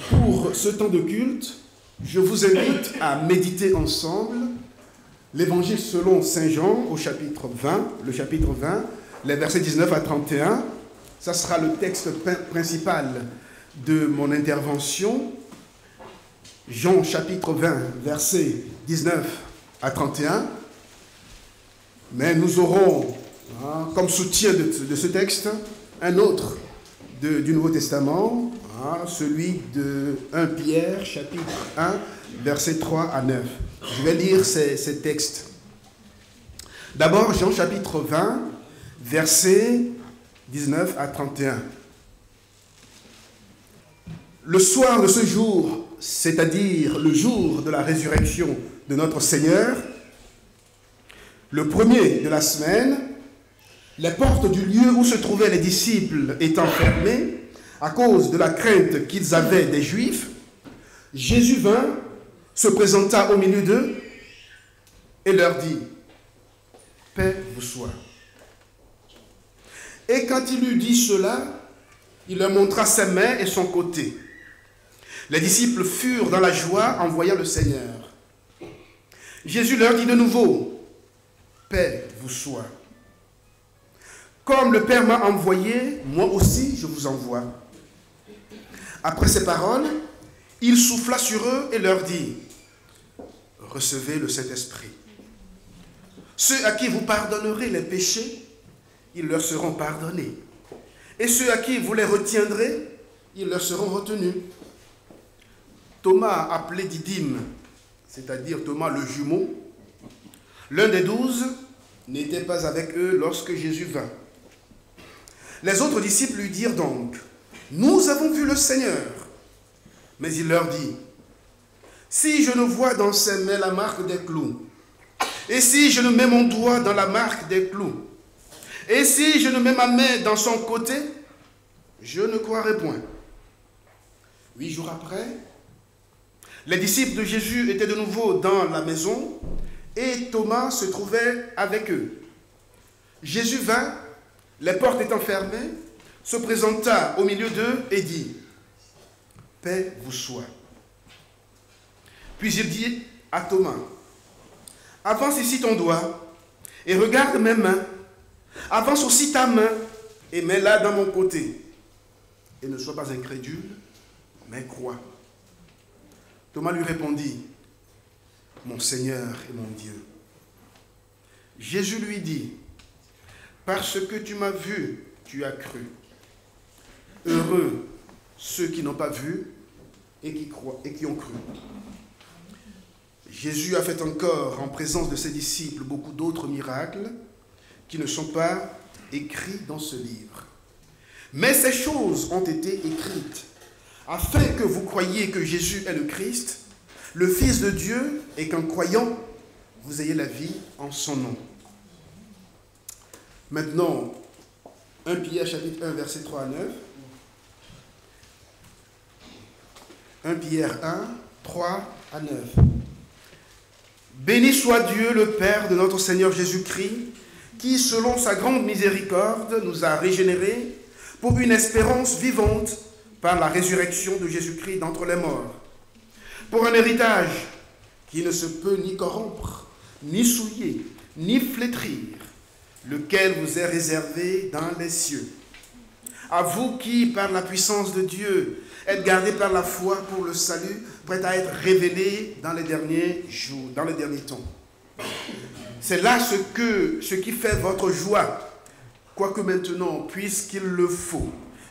Pour ce temps de culte, je vous invite à méditer ensemble l'Évangile selon Saint Jean au chapitre 20, les versets 19 à 31. Ça sera le texte principal de mon intervention. Jean chapitre 20, versets 19 à 31. Mais nous aurons comme soutien de ce texte un autre du Nouveau Testament, celui de 1 Pierre chapitre 1, versets 3 à 9. Je vais lire ces textes. D'abord, Jean chapitre 20, versets 19 à 31. Le soir de ce jour, c'est-à-dire le jour de la résurrection de notre Seigneur, le premier de la semaine, les portes du lieu où se trouvaient les disciples étant fermées à cause de la crainte qu'ils avaient des Juifs, Jésus vint, se présenta au milieu d'eux et leur dit « Paix vous soit ». Et quand il eut dit cela, il leur montra ses mains et son côté. Les disciples furent dans la joie en voyant le Seigneur. Jésus leur dit de nouveau « Paix vous soit ». Comme le Père m'a envoyé, moi aussi je vous envoie. Après ces paroles, il souffla sur eux et leur dit « Recevez le Saint-Esprit. Ceux à qui vous pardonnerez les péchés, ils leur seront pardonnés. Et ceux à qui vous les retiendrez, ils leur seront retenus. » Thomas, appelé Didyme, c'est-à-dire Thomas le jumeau, l'un des 12, n'était pas avec eux lorsque Jésus vint. Les autres disciples lui dirent donc, « Nous avons vu le Seigneur. » Mais il leur dit, « Si je ne vois dans ses mains la marque des clous, et si je ne mets mon doigt dans la marque des clous, et si je ne mets ma main dans son côté, je ne croirai point. » 8 jours après, les disciples de Jésus étaient de nouveau dans la maison, et Thomas se trouvait avec eux. Jésus vint, les portes étant fermées, se présenta au milieu d'eux et dit « Paix vous soit ». Puis il dit à Thomas « Avance ici ton doigt et regarde mes mains. Avance aussi ta main et mets-la dans mon côté. Et ne sois pas incrédule, mais crois. » Thomas lui répondit « Mon Seigneur et mon Dieu. » Jésus lui dit « Parce que tu m'as vu, tu as cru. Heureux ceux qui n'ont pas vu et qui croient et qui ont cru. » Jésus a fait encore en présence de ses disciples beaucoup d'autres miracles qui ne sont pas écrits dans ce livre. Mais ces choses ont été écrites afin que vous croyiez que Jésus est le Christ, le Fils de Dieu, et qu'en croyant, vous ayez la vie en son nom. Maintenant, 1 Pierre chapitre 1, verset 3 à 9. 1 Pierre 1, 3 à 9. Béni soit Dieu, le Père de notre Seigneur Jésus-Christ, qui, selon sa grande miséricorde, nous a régénérés pour une espérance vivante par la résurrection de Jésus-Christ d'entre les morts, pour un héritage qui ne se peut ni corrompre, ni souiller, ni flétrir, lequel vous est réservé dans les cieux. À vous qui, par la puissance de Dieu, êtes gardés par la foi pour le salut, prêt à être révélé dans les derniers jours, dans les derniers temps. C'est là ce qui fait votre joie, quoique maintenant, puisqu'il le faut,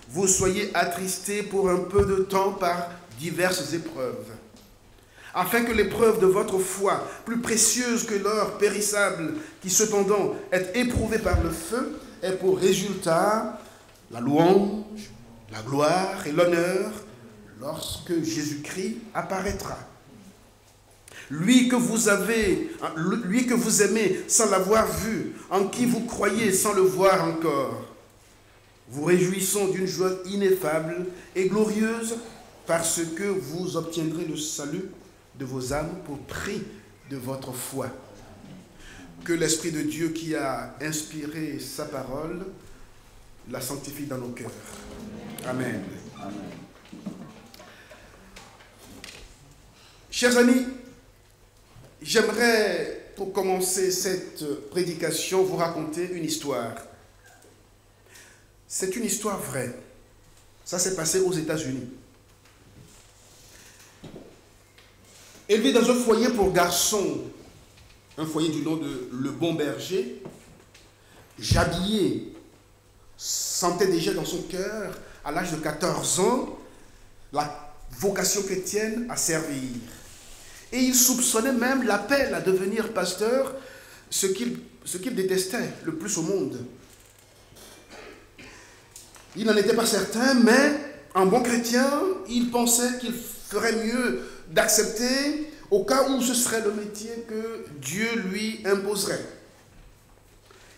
vous soyez attristés pour un peu de temps par diverses épreuves, afin que l'épreuve de votre foi, plus précieuse que l'or périssable, qui cependant est éprouvé par le feu, ait pour résultat la louange, la gloire et l'honneur lorsque Jésus-Christ apparaîtra. Lui que vous aimez sans l'avoir vu, en qui vous croyez sans le voir encore, vous réjouissons d'une joie ineffable et glorieuse parce que vous obtiendrez le salut de vos âmes pour prix de votre foi. Que l'Esprit de Dieu qui a inspiré sa parole la sanctifie dans nos cœurs. Amen. Amen. Chers amis, j'aimerais, pour commencer cette prédication, vous raconter une histoire. C'est une histoire vraie. Ça s'est passé aux États-Unis. Élevé dans un foyer pour garçons, un foyer du nom de Le Bon Berger, Jabier sentait déjà dans son cœur, à l'âge de 14 ans, la vocation chrétienne à servir. Et il soupçonnait même l'appel à devenir pasteur, ce qu'il détestait le plus au monde. Il n'en était pas certain, mais en bon chrétien, il pensait qu'il ferait mieux d'accepter au cas où ce serait le métier que Dieu lui imposerait.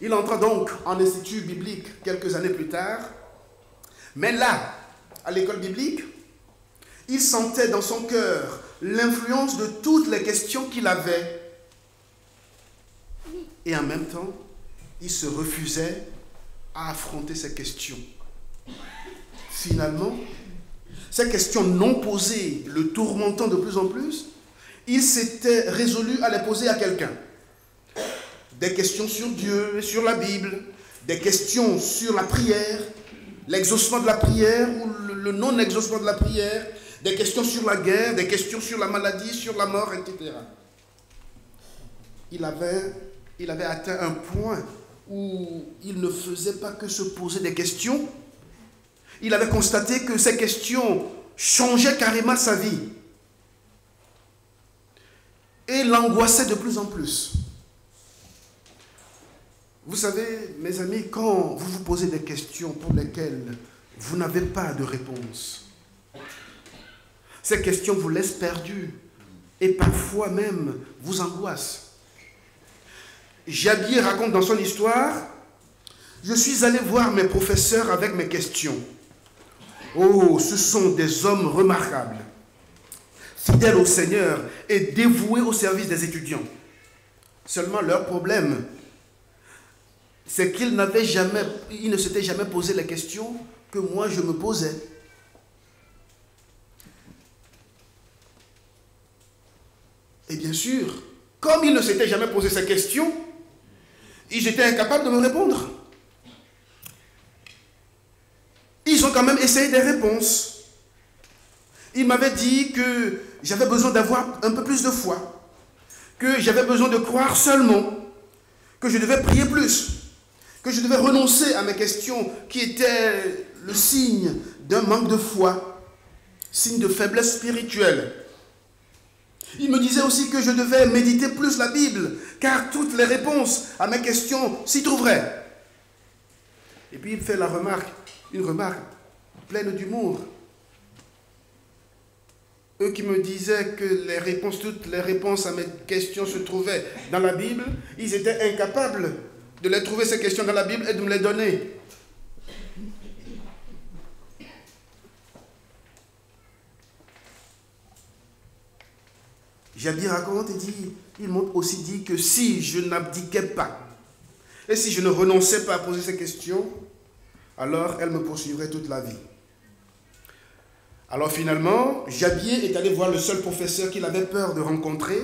Il entra donc en institut biblique quelques années plus tard, mais là, à l'école biblique, il sentait dans son cœur l'influence de toutes les questions qu'il avait. Et en même temps, il se refusait à affronter ces questions. Finalement, ces questions non posées, le tourmentant de plus en plus, il s'était résolu à les poser à quelqu'un. Des questions sur Dieu et sur la Bible, des questions sur la prière, l'exaucement de la prière ou le non-exaucement de la prière, des questions sur la guerre, des questions sur la maladie, sur la mort, etc. Il avait atteint un point où il ne faisait pas que se poser des questions. Il avait constaté que ces questions changeaient carrément sa vie. Et l'angoissait de plus en plus. Vous savez, mes amis, quand vous vous posez des questions pour lesquelles vous n'avez pas de réponse, ces questions vous laissent perdus et parfois même vous angoissent. Jabier raconte dans son histoire, « Je suis allé voir mes professeurs avec mes questions. Oh, ce sont des hommes remarquables, fidèles au Seigneur et dévoués au service des étudiants. Seulement leur problème, c'est qu'ils ne s'étaient jamais posé les questions que moi je me posais. Et bien sûr, comme ils ne s'étaient jamais posé ces questions, ils étaient incapables de me répondre. Ils ont quand même essayé des réponses. Ils m'avaient dit que j'avais besoin d'avoir un peu plus de foi, que j'avais besoin de croire seulement, que je devais prier plus, que je devais renoncer à mes questions qui étaient le signe d'un manque de foi, signe de faiblesse spirituelle. Il me disait aussi que je devais méditer plus la Bible, car toutes les réponses à mes questions s'y trouveraient. Et puis il fait une remarque pleine d'humour. Eux qui me disaient que toutes les réponses à mes questions se trouvaient dans la Bible, ils étaient incapables de les trouver, ces questions dans la Bible, et de me les donner. Jabier raconte et dit, il m'a aussi dit que si je n'abdiquais pas, et si je ne renonçais pas à poser ces questions, alors elles me poursuivraient toute la vie. Alors finalement, Jabier est allé voir le seul professeur qu'il avait peur de rencontrer,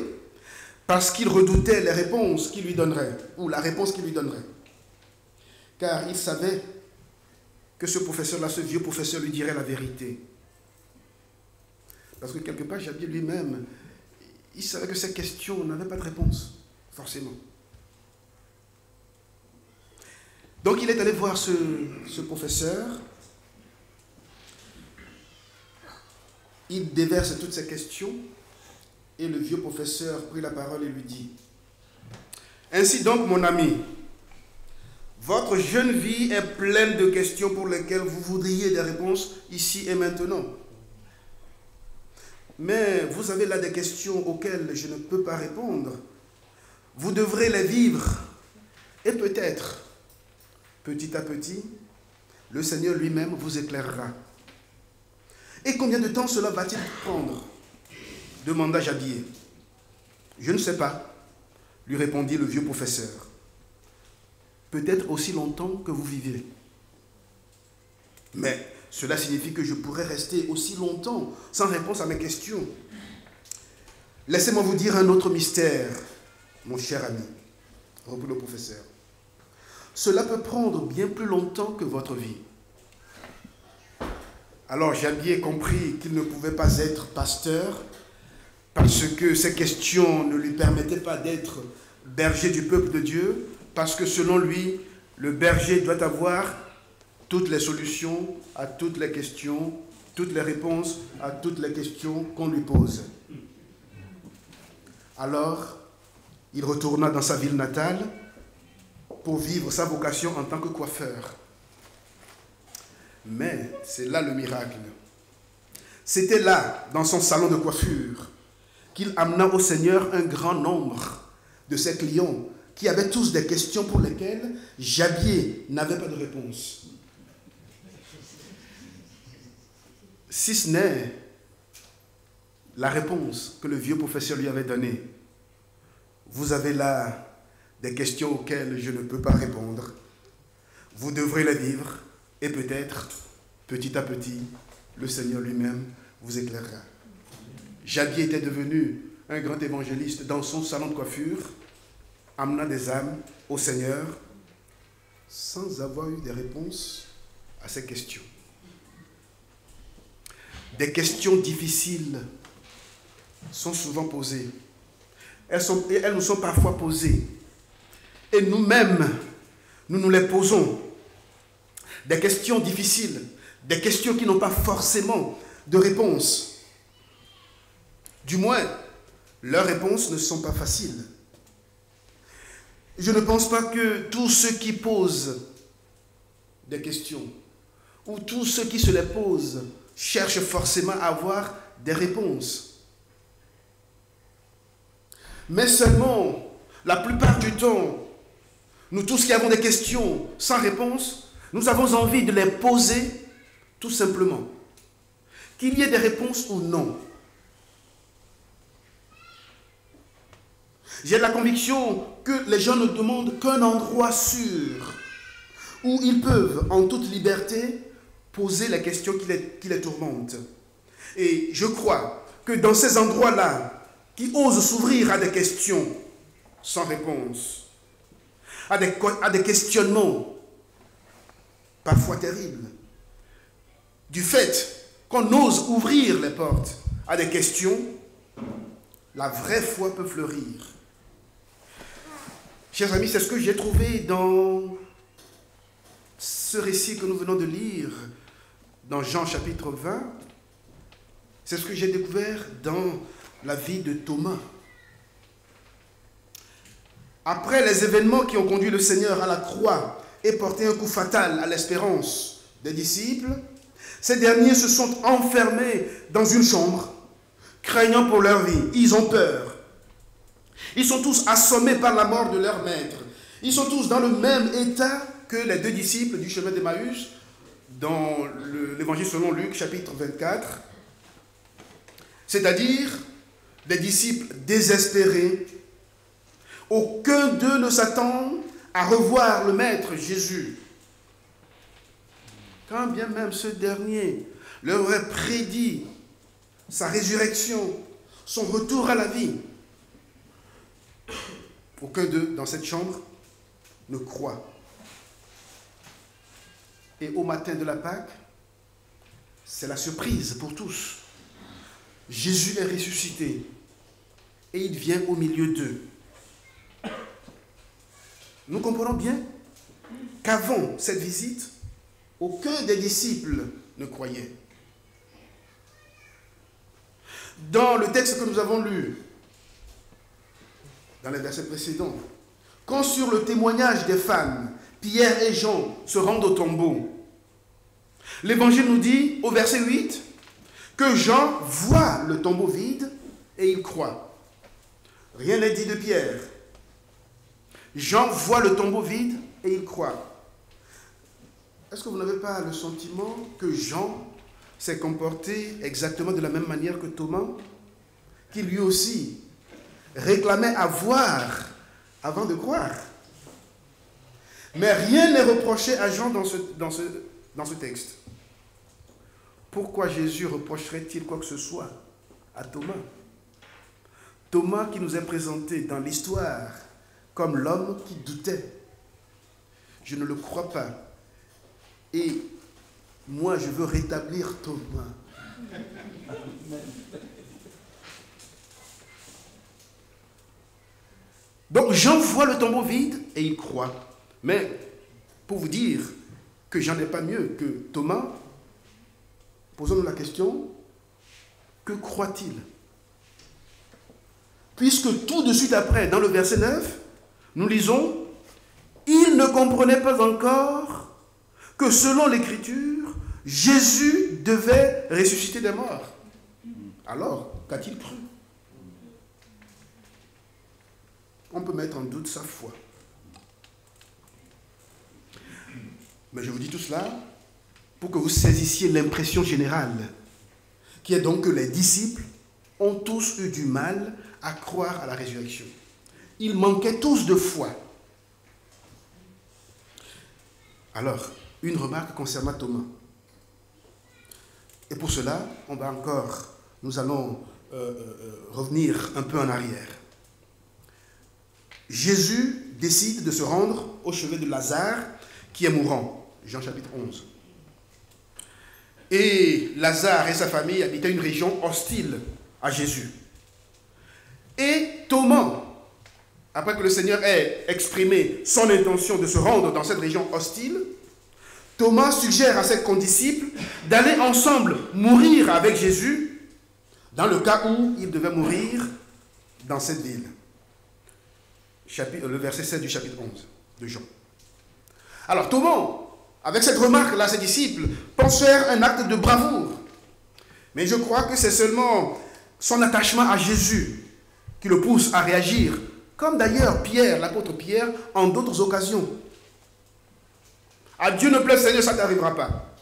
parce qu'il redoutait les réponses qu'il lui donnerait, ou la réponse qu'il lui donnerait. Car il savait que ce professeur-là, ce vieux professeur, lui dirait la vérité. Parce que quelque part, Jabier lui-même, il savait que ces questions n'avaient pas de réponse, forcément. Donc il est allé voir ce professeur. Il déverse toutes ces questions. Et le vieux professeur prit la parole et lui dit, « Ainsi donc, mon ami, votre jeune vie est pleine de questions pour lesquelles vous voudriez des réponses ici et maintenant. Mais vous avez là des questions auxquelles je ne peux pas répondre. Vous devrez les vivre. Et peut-être, petit à petit, le Seigneur lui-même vous éclairera. Et combien de temps cela va-t-il prendre ? Demanda Jabier. Je ne sais pas, lui répondit le vieux professeur. Peut-être aussi longtemps que vous vivez. Mais cela signifie que je pourrais rester aussi longtemps sans réponse à mes questions. Laissez-moi vous dire un autre mystère, mon cher ami, reprit le professeur. Cela peut prendre bien plus longtemps que votre vie. Alors Jabier comprit qu'il ne pouvait pas être pasteur parce que ces questions ne lui permettaient pas d'être berger du peuple de Dieu, parce que selon lui, le berger doit avoir toutes les solutions à toutes les questions, toutes les réponses à toutes les questions qu'on lui pose. Alors, il retourna dans sa ville natale pour vivre sa vocation en tant que coiffeur. Mais c'est là le miracle. C'était là, dans son salon de coiffure, qu'il amena au Seigneur un grand nombre de ses clients qui avaient tous des questions pour lesquelles Jabier n'avait pas de réponse. Si ce n'est la réponse que le vieux professeur lui avait donnée. Vous avez là des questions auxquelles je ne peux pas répondre. Vous devrez les vivre et peut-être, petit à petit, le Seigneur lui-même vous éclairera. Jabier était devenu un grand évangéliste dans son salon de coiffure, amenant des âmes au Seigneur sans avoir eu des réponses à ces questions. Des questions difficiles sont souvent posées. Elles nous sont parfois posées. Et nous-mêmes, nous nous les posons. Des questions difficiles, des questions qui n'ont pas forcément de réponse. Du moins, leurs réponses ne sont pas faciles. Je ne pense pas que tous ceux qui posent des questions ou tous ceux qui se les posent cherchent forcément à avoir des réponses. Mais seulement, la plupart du temps, nous tous qui avons des questions sans réponse, nous avons envie de les poser tout simplement. Qu'il y ait des réponses ou non. J'ai la conviction que les gens ne demandent qu'un endroit sûr où ils peuvent, en toute liberté, poser les questions qui les tourmentent. Et je crois que dans ces endroits-là, qui osent s'ouvrir à des questions sans réponse, à des questionnements parfois terribles, du fait qu'on ose ouvrir les portes à des questions, la vraie foi peut fleurir. Chers amis, c'est ce que j'ai trouvé dans ce récit que nous venons de lire dans Jean chapitre 20. C'est ce que j'ai découvert dans la vie de Thomas. Après les événements qui ont conduit le Seigneur à la croix et porté un coup fatal à l'espérance des disciples, ces derniers se sont enfermés dans une chambre, craignant pour leur vie. Ils ont peur. Ils sont tous assommés par la mort de leur maître. Ils sont tous dans le même état que les deux disciples du chemin d'Emmaüs, dans l'évangile selon Luc, chapitre 24. C'est-à-dire des disciples désespérés. Aucun d'eux ne s'attend à revoir le Maître Jésus. Quand bien même ce dernier leur aurait prédit sa résurrection, son retour à la vie, aucun d'eux dans cette chambre ne croit. Et au matin de la Pâque, c'est la surprise pour tous. Jésus est ressuscité et il vient au milieu d'eux. Nous comprenons bien qu'avant cette visite, aucun des disciples ne croyait. Dans le texte que nous avons lu, dans les versets précédents, quand sur le témoignage des femmes, Pierre et Jean se rendent au tombeau, l'Évangile nous dit, au verset 8, que Jean voit le tombeau vide et il croit. Rien n'est dit de Pierre. Jean voit le tombeau vide et il croit. Est-ce que vous n'avez pas le sentiment que Jean s'est comporté exactement de la même manière que Thomas, qui lui aussi réclamait à voir avant de croire? Mais rien n'est reproché à Jean dans ce texte. Pourquoi Jésus reprocherait-il quoi que ce soit à Thomas? Thomas qui nous est présenté dans l'histoire comme l'homme qui doutait. Je ne le crois pas. Et moi, je veux rétablir Thomas. Donc Jean voit le tombeau vide et il croit. Mais pour vous dire que Jean n'est pas mieux que Thomas, posons-nous la question, que croit-il? Puisque tout de suite après, dans le verset 9, nous lisons « Il ne comprenait pas encore que selon l'Écriture, Jésus devait ressusciter des morts. » Alors, qu'a-t-il cru? On peut mettre en doute sa foi. Mais je vous dis tout cela pour que vous saisissiez l'impression générale, qui est donc que les disciples ont tous eu du mal à croire à la résurrection. Ils manquaient tous de foi. Alors, une remarque concernant Thomas. Et pour cela, nous allons revenir un peu en arrière. Jésus décide de se rendre au chevet de Lazare, qui est mourant. Jean chapitre 11. Et Lazare et sa famille habitaient une région hostile à Jésus. Et Thomas, après que le Seigneur ait exprimé son intention de se rendre dans cette région hostile, Thomas suggère à ses condisciples d'aller ensemble mourir avec Jésus dans le cas où il devait mourir dans cette ville. Le verset 7 du chapitre 11 de Jean. Alors Thomas, avec cette remarque-là, ses disciples pensent faire un acte de bravoure. Mais je crois que c'est seulement son attachement à Jésus qui le pousse à réagir, comme d'ailleurs Pierre, l'apôtre Pierre, en d'autres occasions. À Dieu ne plaît, Seigneur, ça ne t'arrivera pas.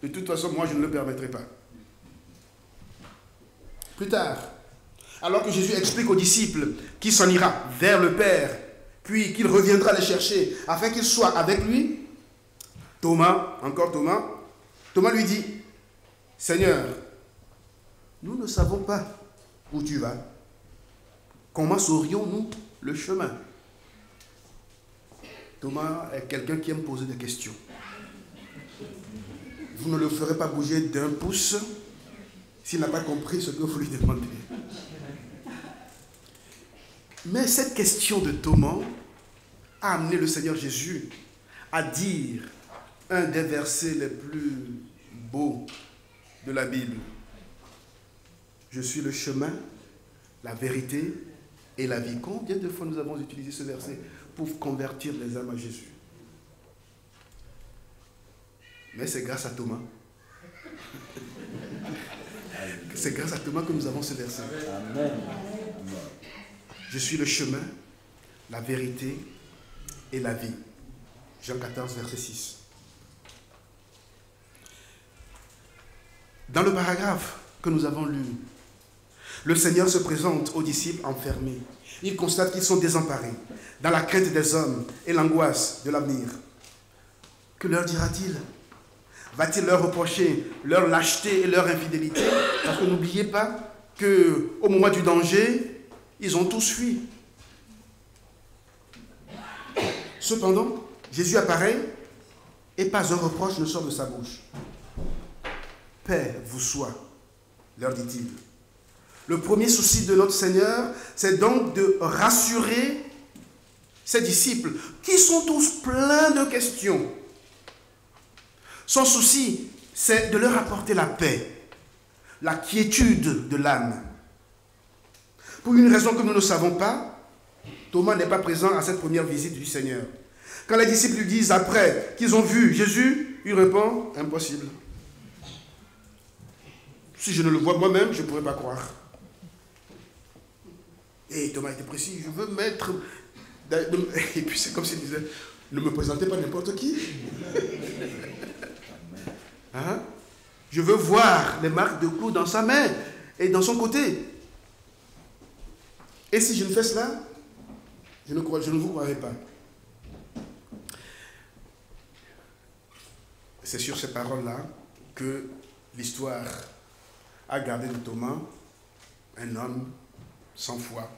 De toute façon, moi, je ne le permettrai pas. Plus tard, alors que Jésus explique aux disciples qu'il s'en ira vers le Père, puis qu'il reviendra les chercher afin qu'ils soient avec lui, Thomas lui dit, « Seigneur, nous ne savons pas où tu vas. Comment saurions-nous le chemin ?» Thomas est quelqu'un qui aime poser des questions. Vous ne le ferez pas bouger d'un pouce s'il n'a pas compris ce que vous lui demandez. Mais cette question de Thomas a amené le Seigneur Jésus à dire un des versets les plus beaux de la Bible. Je suis le chemin, la vérité et la vie. Combien de fois nous avons utilisé ce verset pour convertir les âmes à Jésus? Mais c'est grâce à Thomas. C'est grâce à Thomas que nous avons ce verset. Amen. Je suis le chemin, la vérité et la vie. Jean 14, verset 6. Dans le paragraphe que nous avons lu, le Seigneur se présente aux disciples enfermés. Il constate qu'ils sont désemparés, dans la crainte des hommes et l'angoisse de l'avenir. Que leur dira-t-il? Va-t-il leur reprocher leur lâcheté et leur infidélité? Parce que n'oubliez pas qu'au moment du danger, ils ont tous fui. Cependant, Jésus apparaît et pas un reproche ne sort de sa bouche. « Paix vous soit », leur dit-il. Le premier souci de notre Seigneur, c'est donc de rassurer ses disciples, qui sont tous pleins de questions. Son souci, c'est de leur apporter la paix, la quiétude de l'âme. Pour une raison que nous ne savons pas, Thomas n'est pas présent à cette première visite du Seigneur. Quand les disciples lui disent après qu'ils ont vu Jésus, il répond « Impossible. Si je ne le vois moi-même, je ne pourrais pas croire. » Et Thomas était précis, je veux mettre... Et puis c'est comme s'il disait, ne me présentez pas n'importe qui. Hein? Je veux voir les marques de clous dans sa main et dans son côté. Et si je ne fais cela, je ne vous croirai pas. C'est sur ces paroles-là que l'histoire a gardé de Thomas un homme sans foi,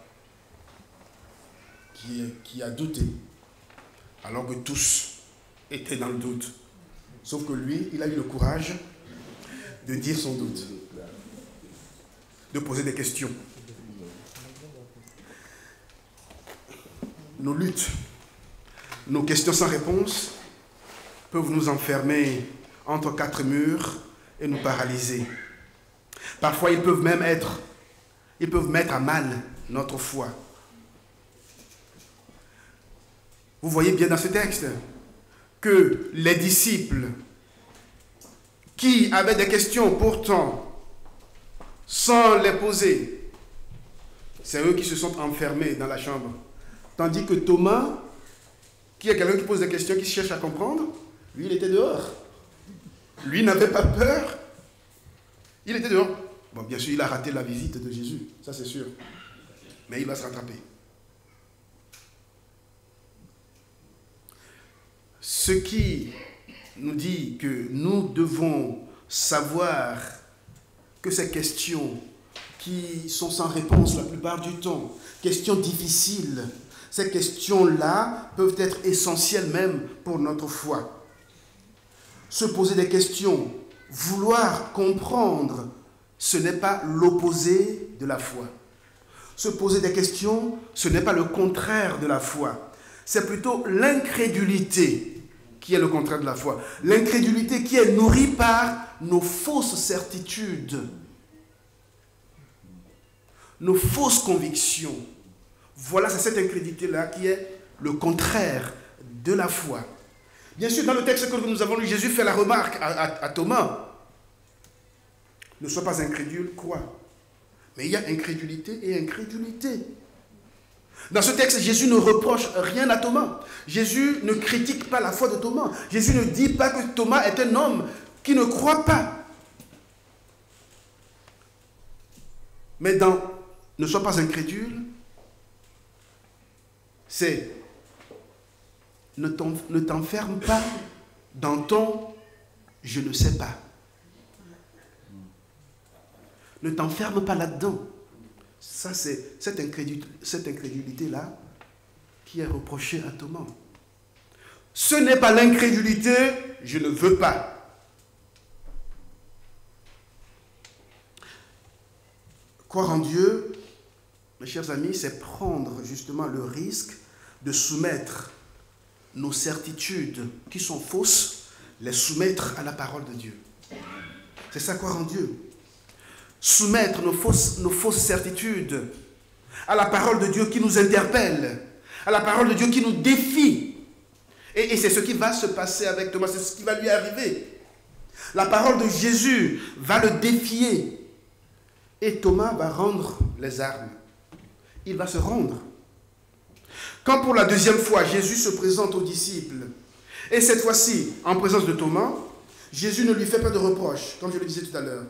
qui a douté, alors que tous étaient dans le doute. Sauf que lui, il a eu le courage de dire son doute, de poser des questions. Nos luttes, nos questions sans réponse peuvent nous enfermer entre quatre murs et nous paralyser. Parfois, ils peuvent mettre à mal notre foi. Vous voyez bien dans ce texte que les disciples qui avaient des questions pourtant sans les poser, c'est eux qui se sont enfermés dans la chambre. Tandis que Thomas, qui est quelqu'un qui pose des questions, qui cherche à comprendre, lui, il était dehors. Lui n'avait pas peur. Il était dehors. Bon, bien sûr, il a raté la visite de Jésus, ça c'est sûr. Mais il va se rattraper. Ce qui nous dit que nous devons savoir que ces questions qui sont sans réponse la plupart du temps, questions difficiles, ces questions-là peuvent être essentielles même pour notre foi. Se poser des questions, vouloir comprendre, ce n'est pas l'opposé de la foi. Se poser des questions, ce n'est pas le contraire de la foi. C'est plutôt l'incrédulité qui est le contraire de la foi. L'incrédulité qui est nourrie par nos fausses certitudes, nos fausses convictions. Voilà, c'est cette incrédulité-là qui est le contraire de la foi. Bien sûr, dans le texte que nous avons lu, Jésus fait la remarque à Thomas. Ne sois pas incrédule, crois. Mais il y a incrédulité et incrédulité. Dans ce texte, Jésus ne reproche rien à Thomas. Jésus ne critique pas la foi de Thomas. Jésus ne dit pas que Thomas est un homme qui ne croit pas. Mais dans « ne sois pas incrédule », c'est « ne t'enferme pas dans ton « je ne sais pas ». Ne t'enferme pas là-dedans. Ça, c'est cette incrédulité-là qui est reprochée à Thomas. Ce n'est pas l'incrédulité, je ne veux pas. Croire en Dieu, mes chers amis, c'est prendre justement le risque de soumettre nos certitudes qui sont fausses, les soumettre à la parole de Dieu. C'est ça, croire en Dieu. Soumettre nos fausses certitudes à la parole de Dieu qui nous interpelle, à la parole de Dieu qui nous défie. Et c'est ce qui va se passer avec Thomas, c'est ce qui va lui arriver. La parole de Jésus va le défier. Et Thomas va rendre les armes. Il va se rendre. Quand pour la deuxième fois, Jésus se présente aux disciples, et cette fois-ci, en présence de Thomas, Jésus ne lui fait pas de reproche, comme je le disais tout à l'heure.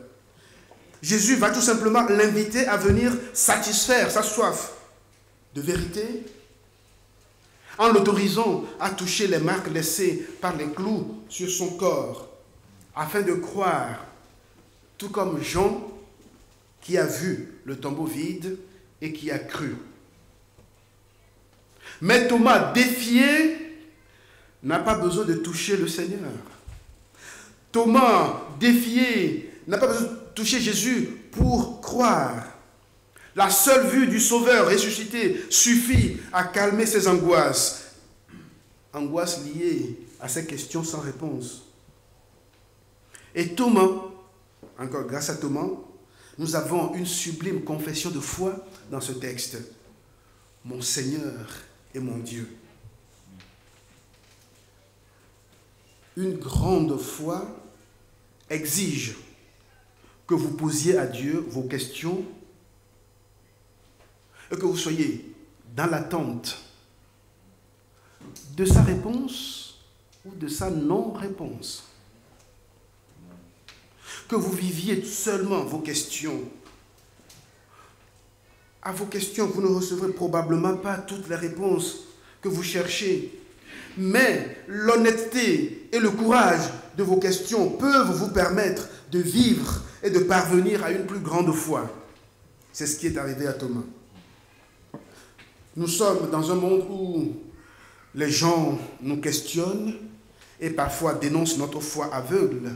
Jésus va tout simplement l'inviter à venir satisfaire sa soif de vérité en l'autorisant à toucher les marques laissées par les clous sur son corps afin de croire, tout comme Jean qui a vu le tombeau vide et qui a cru. Mais Thomas, défié, n'a pas besoin de toucher le Seigneur. Thomas, défié, n'a pas besoin de toucher Jésus pour croire. La seule vue du Sauveur ressuscité suffit à calmer ses angoisses. Angoisses liées à ces questions sans réponse. Et Thomas, encore grâce à Thomas, nous avons une sublime confession de foi dans ce texte. Mon Seigneur et mon Dieu. Une grande foi exige que vous posiez à Dieu vos questions et que vous soyez dans l'attente de sa réponse ou de sa non-réponse. Que vous viviez seulement vos questions. À vos questions, vous ne recevrez probablement pas toutes les réponses que vous cherchez. Mais l'honnêteté et le courage de vos questions peuvent vous permettre de vivre et de parvenir à une plus grande foi. C'est ce qui est arrivé à Thomas. Nous sommes dans un monde où les gens nous questionnent et parfois dénoncent notre foi aveugle.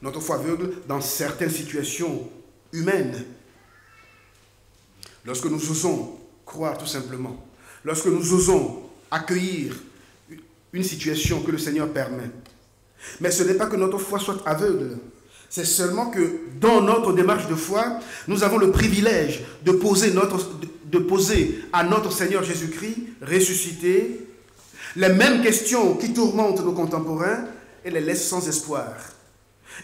Notre foi aveugle dans certaines situations humaines. Lorsque nous osons croire tout simplement, lorsque nous osons accueillir une situation que le Seigneur permet. Mais ce n'est pas que notre foi soit aveugle, c'est seulement que dans notre démarche de foi, nous avons le privilège de poser à notre Seigneur Jésus-Christ, ressuscité, les mêmes questions qui tourmentent nos contemporains et les laissent sans espoir.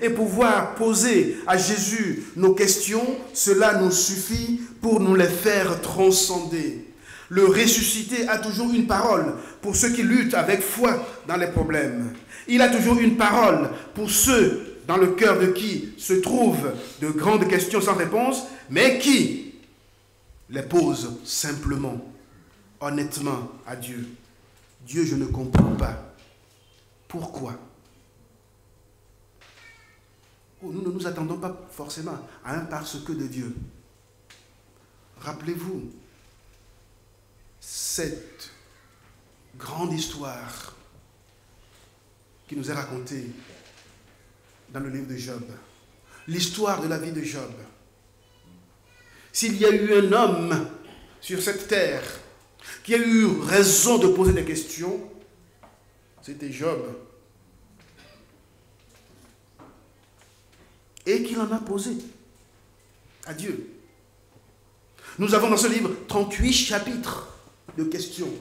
Et pouvoir poser à Jésus nos questions, cela nous suffit pour nous les faire transcender. Le ressuscité a toujours une parole pour ceux qui luttent avec foi dans les problèmes. Il a toujours une parole pour ceux dans le cœur de qui se trouvent de grandes questions sans réponse, mais qui les posent simplement, honnêtement à Dieu. Dieu, je ne comprends pas. Pourquoi ? Nous ne nous attendons pas forcément à un parce que de Dieu. Rappelez-vous cette grande histoire qui nous est racontée dans le livre de Job. L'histoire de la vie de Job. S'il y a eu un homme sur cette terre qui a eu raison de poser des questions, c'était Job. Et qu'il en a posé à Dieu. Nous avons dans ce livre 38 chapitres de questions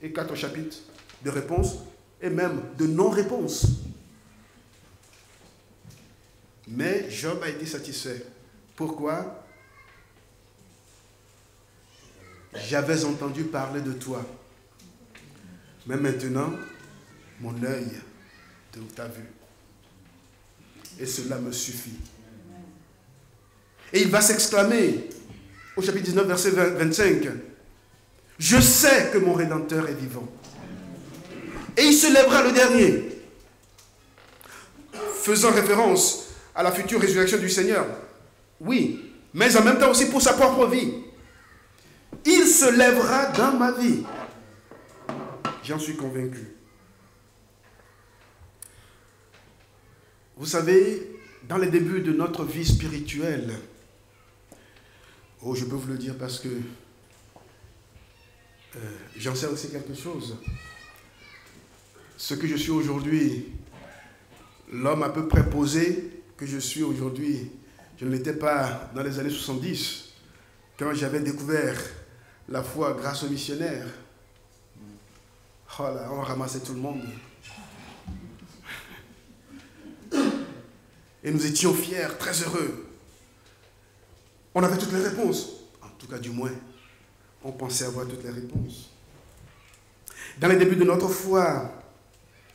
et 4 chapitres de réponses et même de non-réponses. Mais Job a été satisfait. Pourquoi ? J'avais entendu parler de toi. Mais maintenant, mon œil t'a vu. Et cela me suffit. Et il va s'exclamer au chapitre 19, verset 25. Je sais que mon Rédempteur est vivant. Et il se lèvera le dernier. Faisant référence à la future résurrection du Seigneur. Oui, mais en même temps aussi pour sa propre vie. Il se lèvera dans ma vie. J'en suis convaincu. Vous savez, dans les débuts de notre vie spirituelle, je peux vous le dire parce que j'en sais aussi quelque chose. Ce que je suis aujourd'hui, l'homme à peu près posé que je suis aujourd'hui, je ne l'étais pas dans les années 70, quand j'avais découvert la foi grâce aux missionnaires. Oh là, on ramassait tout le monde. Et nous étions fiers, très heureux. On avait toutes les réponses. En tout cas, du moins, on pensait avoir toutes les réponses. Dans les débuts de notre foi,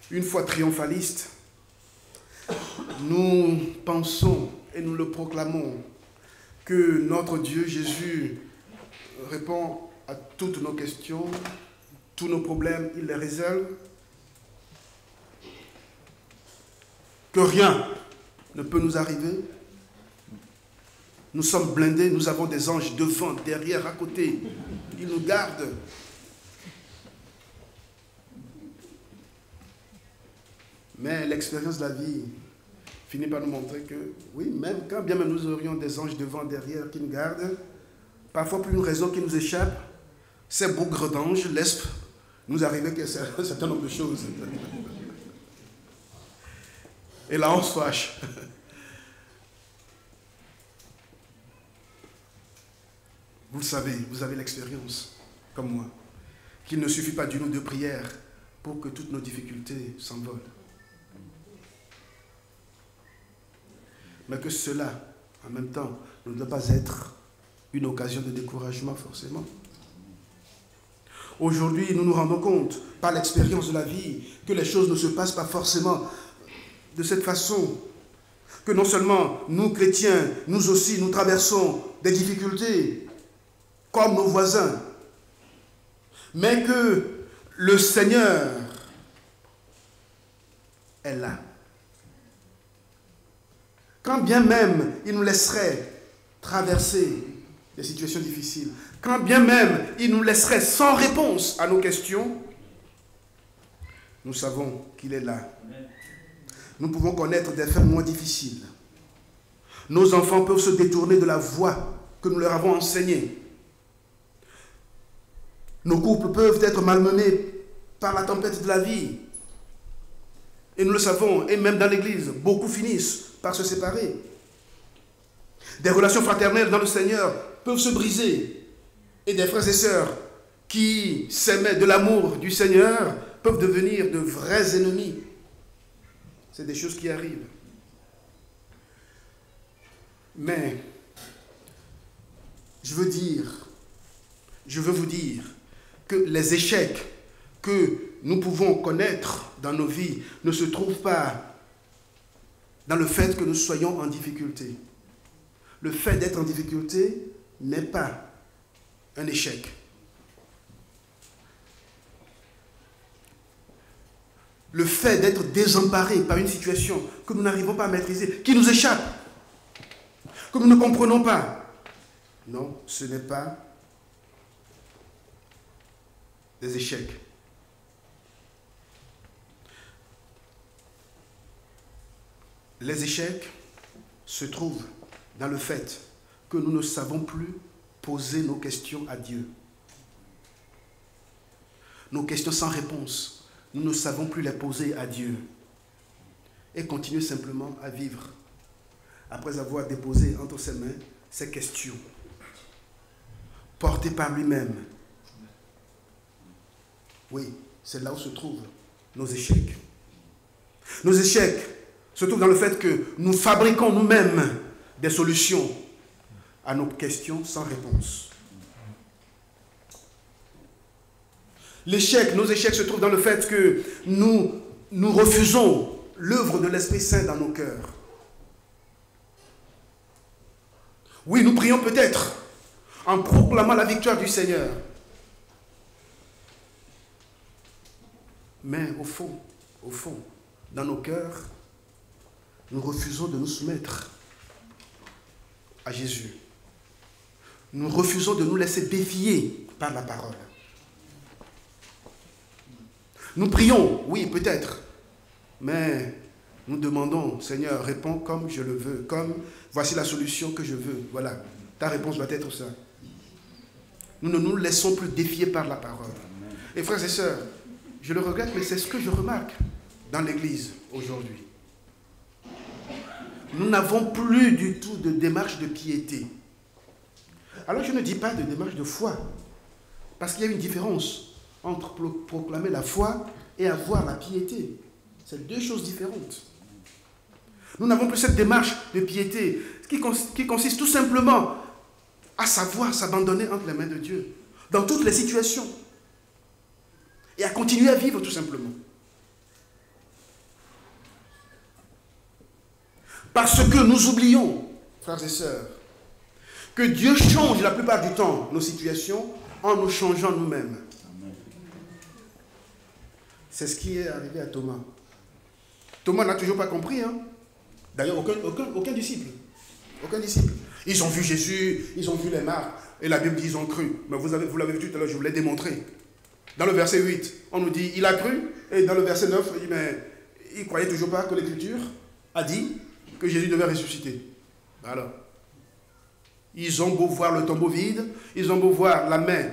une foi triomphaliste, nous pensons et nous le proclamons que notre Dieu Jésus répond à toutes nos questions, tous nos problèmes, il les résolve. Que rien ne peut nous arriver. Nous sommes blindés, nous avons des anges devant, derrière, à côté. Ils nous gardent. Mais l'expérience de la vie finit par nous montrer que, oui, même quand bien même nous aurions des anges devant, derrière, qui nous gardent, parfois pour une raison qui nous échappe, ces bougres d'anges laissent nous arriver un certain nombre de choses. Et là, on se fâche. Vous le savez, vous avez l'expérience, comme moi, qu'il ne suffit pas d'une ou deux prières pour que toutes nos difficultés s'envolent. Mais que cela, en même temps, ne doit pas être une occasion de découragement, forcément. Aujourd'hui, nous nous rendons compte, par l'expérience de la vie, que les choses ne se passent pas forcément de cette façon, que non seulement nous, chrétiens, nous aussi, nous traversons des difficultés, comme nos voisins, mais que le Seigneur est là. Quand bien même il nous laisserait traverser des situations difficiles, quand bien même il nous laisserait sans réponse à nos questions, nous savons qu'il est là. Nous pouvons connaître des faits moins difficiles. Nos enfants peuvent se détourner de la voie que nous leur avons enseignée. Nos couples peuvent être malmenés par la tempête de la vie. Et nous le savons, et même dans l'Église, beaucoup finissent par se séparer. Des relations fraternelles dans le Seigneur peuvent se briser. Et des frères et sœurs qui s'aimaient de l'amour du Seigneur peuvent devenir de vrais ennemis. C'est des choses qui arrivent. Mais, je veux vous dire que les échecs que nous pouvons connaître dans nos vies ne se trouvent pas dans le fait que nous soyons en difficulté. Le fait d'être en difficulté n'est pas un échec. Le fait d'être désemparé par une situation que nous n'arrivons pas à maîtriser, qui nous échappe, que nous ne comprenons pas. Non, ce n'est pas des échecs. Les échecs se trouvent dans le fait que nous ne savons plus poser nos questions à Dieu. Nos questions sans réponse, nous ne savons plus les poser à Dieu. Et continuer simplement à vivre après avoir déposé entre ses mains ces questions, portées par lui-même. Oui, c'est là où se trouvent nos échecs. Nos échecs se trouvent dans le fait que nous fabriquons nous-mêmes des solutions à nos questions sans réponse. Nos échecs se trouvent dans le fait que nous refusons l'œuvre de l'Esprit Saint dans nos cœurs. Oui, nous prions peut-être en proclamant la victoire du Seigneur. Mais au fond, dans nos cœurs, nous refusons de nous soumettre à Jésus. Nous refusons de nous laisser défier par la parole. Nous prions, oui, peut-être, mais nous demandons, Seigneur, réponds comme je le veux, comme voici la solution que je veux. Voilà, ta réponse doit être ça. Nous ne nous laissons plus défier par la parole. Et frères et sœurs, je le regrette, mais c'est ce que je remarque dans l'Église aujourd'hui. Nous n'avons plus du tout de démarche de piété. Alors je ne dis pas de démarche de foi, parce qu'il y a une différence entre proclamer la foi et avoir la piété. C'est deux choses différentes. Nous n'avons plus cette démarche de piété qui consiste tout simplement à savoir s'abandonner entre les mains de Dieu dans toutes les situations et à continuer à vivre tout simplement. Parce que nous oublions, frères et sœurs, que Dieu change la plupart du temps nos situations en nous changeant nous-mêmes. C'est ce qui est arrivé à Thomas. Thomas n'a toujours pas compris. D'ailleurs, aucun disciple. Aucun disciple. Ils ont vu Jésus, ils ont vu les marques. Et la Bible dit ils ont cru. Mais vous l'avez vu tout à l'heure, je vous l'ai démontré. Dans le verset 8, on nous dit il a cru. Et dans le verset 9, on dit mais il ne croyait toujours pas que l'Écriture a dit que Jésus devait ressusciter. Alors, ils ont beau voir le tombeau vide, ils ont beau voir la main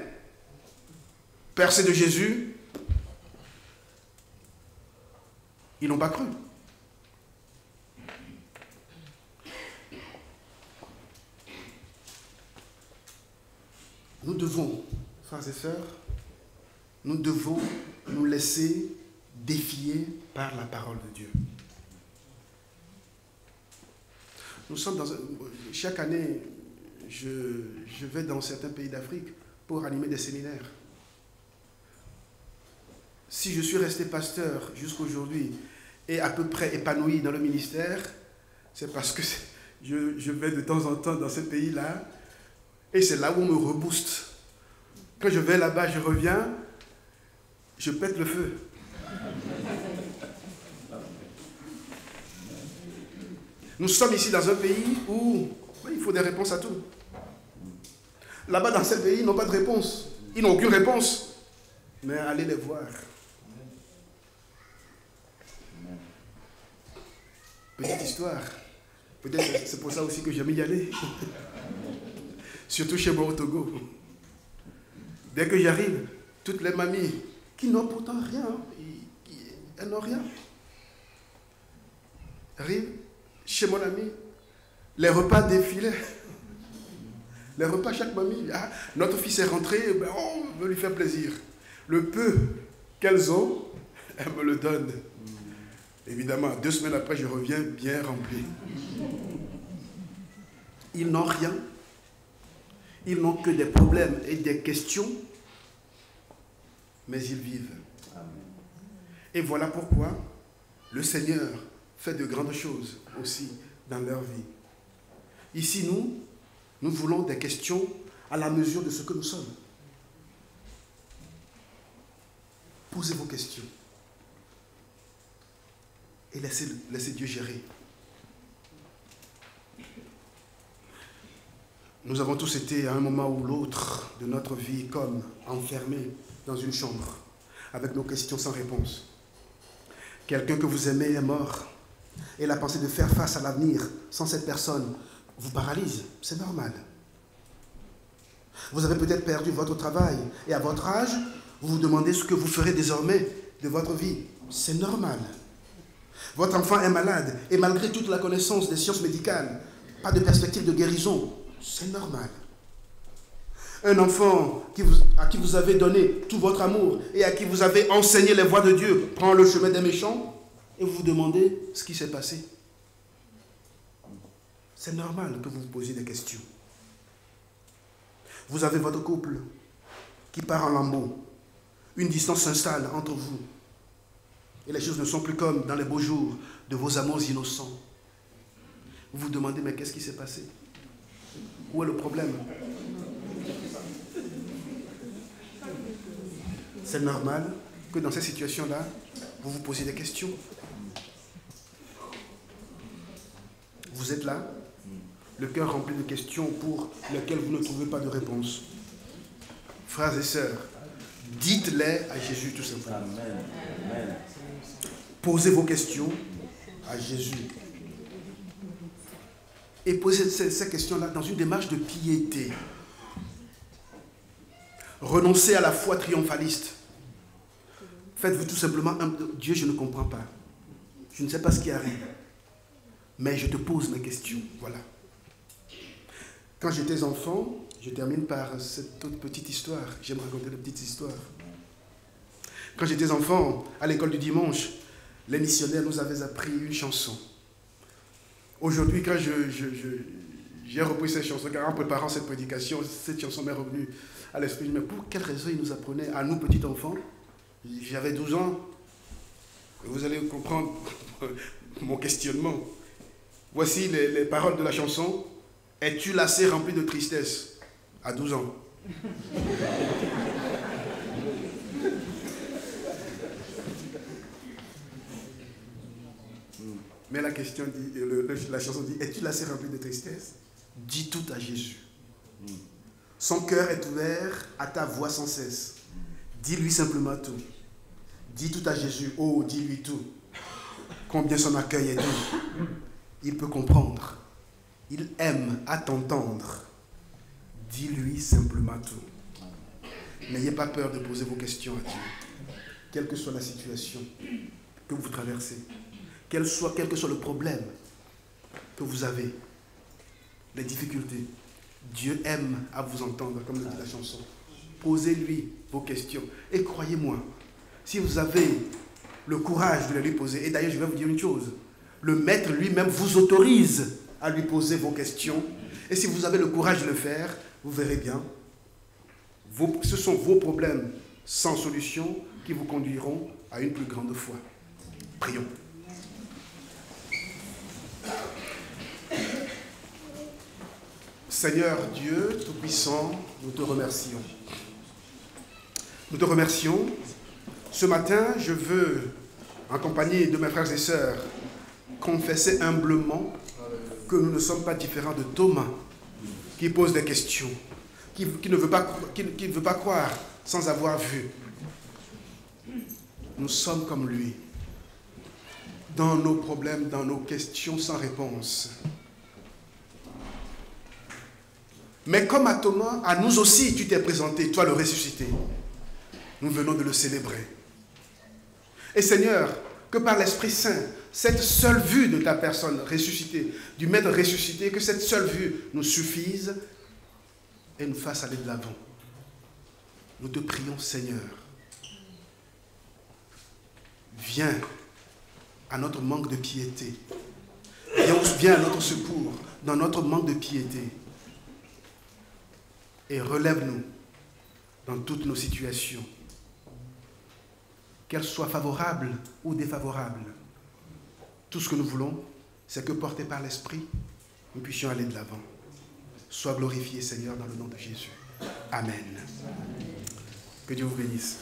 percée de Jésus, ils n'ont pas cru. Nous devons, frères et sœurs, nous devons nous laisser défier par la parole de Dieu. Nous sommes chaque année, je vais dans certains pays d'Afrique pour animer des séminaires. Si je suis resté pasteur jusqu'aujourd'hui et à peu près épanoui dans le ministère, c'est parce que je vais de temps en temps dans ce pays-là et c'est là où on me rebooste. Quand je vais là-bas, je reviens, je pète le feu. Nous sommes ici dans un pays où il faut des réponses à tout. Là-bas, dans ce pays, ils n'ont pas de réponse. Ils n'ont aucune réponse. Mais allez les voir. Petite histoire. Peut-être c'est pour ça aussi que j'aime y aller. Surtout chez moi au Togo. Dès que j'arrive, toutes les mamies qui n'ont pourtant rien, elles n'ont rien. Arrivent chez mon ami, les repas défilaient. Les repas, chaque mamie, ah, notre fils est rentré, ben on veut lui faire plaisir. Le peu qu'elles ont, elles me le donnent. Évidemment, 2 semaines après, je reviens bien rempli. Ils n'ont rien. Ils n'ont que des problèmes et des questions, mais ils vivent. Et voilà pourquoi le Seigneur fait de grandes choses aussi dans leur vie. Ici, nous voulons des questions à la mesure de ce que nous sommes. Posez vos questions. Et laissez Dieu gérer. Nous avons tous été à un moment ou l'autre de notre vie comme enfermés dans une chambre avec nos questions sans réponse. Quelqu'un que vous aimez est mort et la pensée de faire face à l'avenir sans cette personne vous paralyse. C'est normal. Vous avez peut-être perdu votre travail et à votre âge, vous vous demandez ce que vous ferez désormais de votre vie. C'est normal. Votre enfant est malade et malgré toute la connaissance des sciences médicales, pas de perspective de guérison. C'est normal. Un enfant à qui vous avez donné tout votre amour et à qui vous avez enseigné les voies de Dieu prend le chemin des méchants et vous vous demandez ce qui s'est passé. C'est normal que vous vous posiez des questions. Vous avez votre couple qui part en lambeaux. Une distance s'installe entre vous. Et les choses ne sont plus comme dans les beaux jours de vos amours innocents. Vous vous demandez, mais qu'est-ce qui s'est passé? Où est le problème? C'est normal que dans ces situations-là, vous vous posiez des questions. Vous êtes là, le cœur rempli de questions pour lesquelles vous ne trouvez pas de réponse. Frères et sœurs, dites-les à Jésus tout simplement. Amen. Posez vos questions à Jésus. Et posez ces questions-là dans une démarche de piété. Renoncez à la foi triomphaliste. Faites-vous tout simplement Dieu, je ne comprends pas. Je ne sais pas ce qui arrive. Mais je te pose mes questions. Voilà. Quand j'étais enfant, je termine par cette toute petite histoire. J'aime raconter de petites histoires. Quand j'étais enfant, à l'école du dimanche, les missionnaires nous avaient appris une chanson. Aujourd'hui, quand j'ai repris cette chanson, car en préparant cette prédication, cette chanson m'est revenue à l'esprit. Mais pour quelle raison ils nous apprenaient, à nous petits enfants? J'avais 12 ans. Vous allez comprendre mon questionnement. Voici les paroles de la chanson. Es-tu lassé, rempli de tristesse? À 12 ans. Mais la question dit, la chanson dit, es-tu lassé, rempli de tristesse? Dis tout à Jésus. Son cœur est ouvert à ta voix sans cesse. Dis-lui simplement tout. Dis tout à Jésus. Oh, dis-lui tout. Combien son accueil est doux. Il peut comprendre. Il aime à t'entendre. Dis-lui simplement tout. N'ayez pas peur de poser vos questions à Dieu. Quelle que soit la situation que vous traversez. Quel que soit le problème que vous avez. Les difficultés. Dieu aime à vous entendre, comme le dit la chanson. Posez-lui vos questions. Et croyez-moi, si vous avez le courage de les lui poser, et d'ailleurs je vais vous dire une chose, le maître lui-même vous autorise à lui poser vos questions. Et si vous avez le courage de le faire, vous verrez bien, ce sont vos problèmes sans solution qui vous conduiront à une plus grande foi. Prions. Seigneur Dieu Tout-Puissant, nous te remercions. Nous te remercions. Ce matin, je veux, en compagnie de mes frères et sœurs, confesser humblement que nous ne sommes pas différents de Thomas, qui pose des questions. qui ne veut pas croire sans avoir vu. Nous sommes comme lui, dans nos problèmes, dans nos questions sans réponse. Mais comme à Thomas, à nous aussi, tu t'es présenté, toi le ressuscité. Nous venons de le célébrer. Et Seigneur, que par l'Esprit Saint, cette seule vue de ta personne ressuscitée, du Maître ressuscité, que cette seule vue nous suffise et nous fasse aller de l'avant. Nous te prions, Seigneur. Viens à notre manque de piété. Viens à notre secours dans notre manque de piété. Et relève-nous dans toutes nos situations, qu'elles soient favorables ou défavorables. Tout ce que nous voulons, c'est que, portés par l'Esprit, nous puissions aller de l'avant. Sois glorifié, Seigneur, dans le nom de Jésus. Amen. Que Dieu vous bénisse.